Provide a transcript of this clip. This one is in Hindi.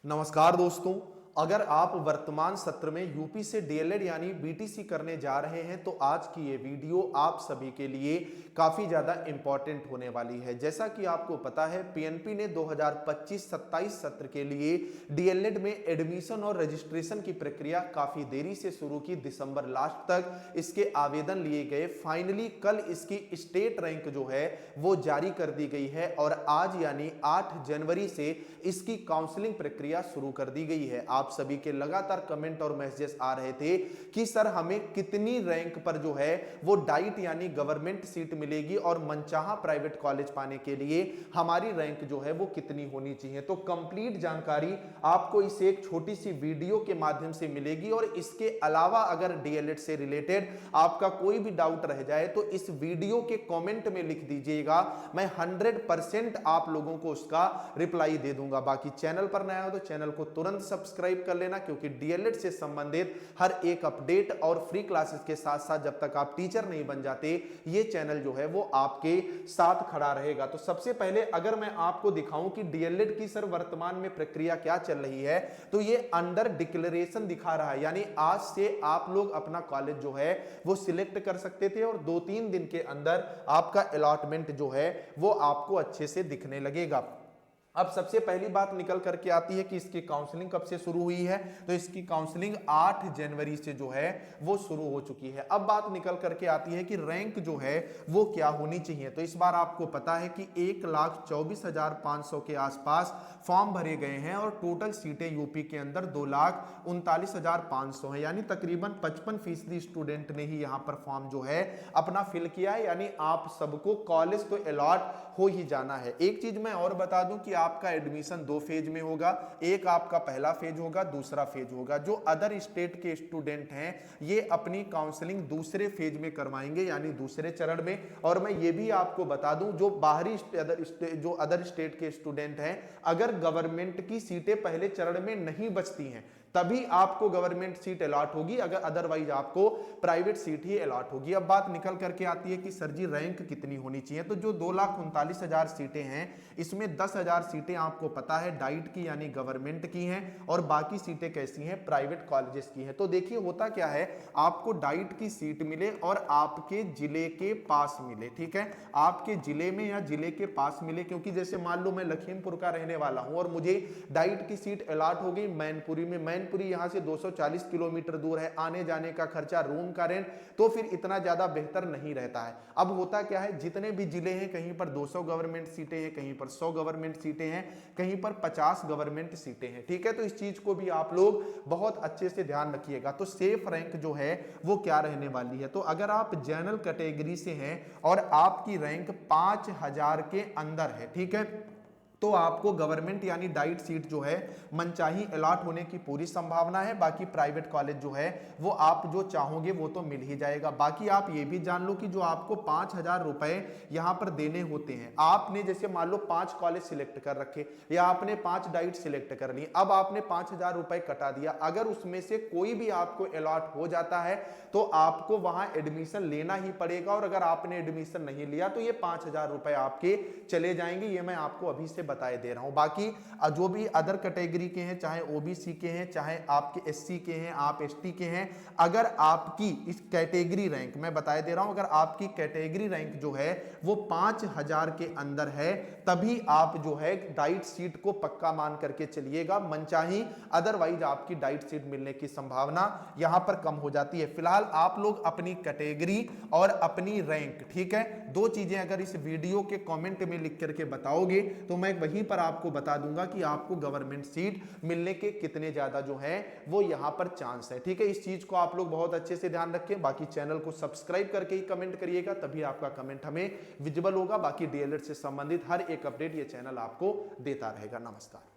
नमस्कार दोस्तों, अगर आप वर्तमान सत्र में यूपी से डीएलएड यानी बीटीसी करने जा रहे हैं तो आज की ये वीडियो आप सभी के लिए काफी ज्यादा इंपॉर्टेंट होने वाली है। जैसा कि आपको पता है, पीएनपी ने 2025-27 सत्र के लिए डीएलएड में एडमिशन और रजिस्ट्रेशन की प्रक्रिया काफी देरी से शुरू की। दिसंबर लास्ट तक इसके आवेदन लिए गए। फाइनली कल इसकी स्टेट रैंक जो है वो जारी कर दी गई है और आज यानी 8 जनवरी से इसकी काउंसलिंग प्रक्रिया शुरू कर दी गई है। आप सभी के लगातार कमेंट और मैसेजेस आ रहे थे कि सर हमें कितनी रैंक पर जो है वो डाइट यानी गवर्नमेंट सीट मिलेगी और मनचाहा प्राइवेट कॉलेज पाने के लिए हमारी रैंक जो है वो कितनी होनी चाहिए। तो कंप्लीट जानकारी आपको इस एक छोटी सी वीडियो के माध्यम से मिलेगी और इसके अलावा अगर डीएलएड से रिलेटेड आपका कोई भी डाउट रह जाए तो इस वीडियो के कमेंट में लिख दीजिएगा, मैं 100% आप लोगों को उसका रिप्लाई दे दूंगा। बाकी चैनल पर नया हो तो चैनल को तुरंत सब्सक्राइब कर लेना, क्योंकि डीएलएड से संबंधित हर एक अपडेट और फ्री क्लासेस के साथ साथ जब तक आप टीचर नहीं बन जाते ये चैनल जो है वो आपके साथ खड़ा रहेगा। तो सबसे पहले अगर मैं आपको दिखाऊं कि डीएलएड की सर वर्तमान में प्रक्रिया क्या चल रही है, तो ये अंडर डिक्लेरेशन दिखा रहा है, यानी आज से आप लोग अपना कॉलेज जो है वो सिलेक्ट कर सकते थे और 2-3 दिन के अंदर आपका अलॉटमेंट जो है वो आपको अच्छे से दिखने लगेगा। अब सबसे पहली बात निकल करके आती है कि इसकी काउंसलिंग कब से शुरू हुई है, तो इसकी काउंसलिंग 8 जनवरी से जो है वो शुरू हो चुकी है। अब बात निकल करके आती है कि रैंक जो है वो क्या होनी चाहिए। तो इस बार आपको पता है कि 1,24,500 के आसपास फॉर्म भरे गए हैं और टोटल सीटें यूपी के अंदर 2,39,500 है, यानी तकरीबन 55% स्टूडेंट ने ही यहां पर फॉर्म जो है अपना फिल किया है, यानी आप सबको कॉलेज तो अलॉट हो ही जाना है। एक चीज मैं और बता दूं कि आपका एडमिशन 2 फेज में होगा, एक आपका पहला फेज होगा, दूसरा फेज होगा। जो अदर स्टेट के स्टूडेंट हैं ये अपनी काउंसलिंग दूसरे फेज में करवाएंगे, यानी दूसरे चरण में। और मैं ये भी आपको बता दूं, जो बाहरी जो अदर स्टेट के स्टूडेंट हैं, अगर गवर्नमेंट की सीटें पहले चरण में नहीं बचती हैं तभी आपको गवर्नमेंट सीट अलॉट होगी, अगर अदरवाइज आपको प्राइवेट सीट ही अलॉट होगी। अब बात निकल करके आती है कि सर जी रैंक कितनी होनी चाहिए। तो जो 2,39,000 सीटें हैं इसमें 10,000 सीटें आपको पता है डाइट की यानी गवर्नमेंट की हैं और बाकी सीटें कैसी हैं, प्राइवेट कॉलेजेस की हैं। तो देखिए होता क्या है, आपको डाइट की सीट मिले और आपके जिले के पास मिले, ठीक है, आपके जिले में या जिले के पास मिले। क्योंकि जैसे मान लो मैं लखीमपुर का रहने वाला हूं और मुझे डाइट की सीट अलॉट हो गई मैनपुरी में, मैनपुरी यहां से 240 किलोमीटर दूर है, आने जाने का खर्चा, रूम का रेंट, तो फिर इतना ज्यादा बेहतर नहीं रहता है। अब होता क्या है, जितने भी जिले हैं कहीं पर 200 गवर्नमेंट सीटें हैं, कहीं पर 100 गवर्नमेंट सीटें हैं, कहीं पर 50 गवर्नमेंट सीटें हैं, ठीक है। तो इस चीज को भी आप लोग बहुत अच्छे से ध्यान रखिएगा। तो सेफ रैंक जो है वो क्या रहने वाली है, तो अगर आप जनरल कैटेगरी से हैं और आपकी रैंक 5,000 के अंदर है, ठीक है, तो आपको गवर्नमेंट यानी डाइट सीट जो है मनचाही अलॉट होने की पूरी संभावना है। बाकी प्राइवेट कॉलेज जो है वो आप जो चाहोगे वो तो मिल ही जाएगा। बाकी आप ये भी जान लो कि जो आपको 5,000 रुपए यहां पर देने होते हैं, आपने जैसे मान लो 5 कॉलेज सिलेक्ट कर रखे या आपने 5 डाइट सिलेक्ट कर ली, अब आपने 5,000 रुपए कटा दिया, अगर उसमें से कोई भी आपको अलॉट हो जाता है तो आपको वहां एडमिशन लेना ही पड़ेगा और अगर आपने एडमिशन नहीं लिया तो ये 5,000 रुपए आपके चले जाएंगे। ये मैं आपको अभी से बताए दे रहा हूं। बाकी जो भी अदर कैटेगरी के हैं, चाहे ओबीसी के हैं, चाहे आपके एससी के हैं, आप एसटी के हैं, अगर आपकी इस कैटेगरी रैंक मैं बताए दे रहा हूं, अगर आपकी कैटेगरी रैंक जो है वो 5,000 के अंदर है तभी आप जो है डाइट सीट को पक्का मान करके चलिएगा, मनचाही, अदरवाइज आपकी डाइट सीट मिलने की संभावना यहां पर कम हो जाती है। फिलहाल आप लोग अपनी कैटेगरी और अपनी रैंक, ठीक है, 2 चीजें अगर इस वीडियो के कमेंट में लिख करके बताओगे तो मैं वहीं पर आपको बता दूंगा कि आपको गवर्नमेंट सीट मिलने के कितने ज्यादा जो है वो यहां पर चांस है, ठीक है। इस चीज को आप लोग बहुत अच्छे से ध्यान रखें। बाकी चैनल को सब्सक्राइब करके ही कमेंट करिएगा, तभी आपका कमेंट हमें विजिबल होगा। बाकी डीएलएड से संबंधित हर एक अपडेट ये चैनल आपको देता रहेगा। नमस्कार।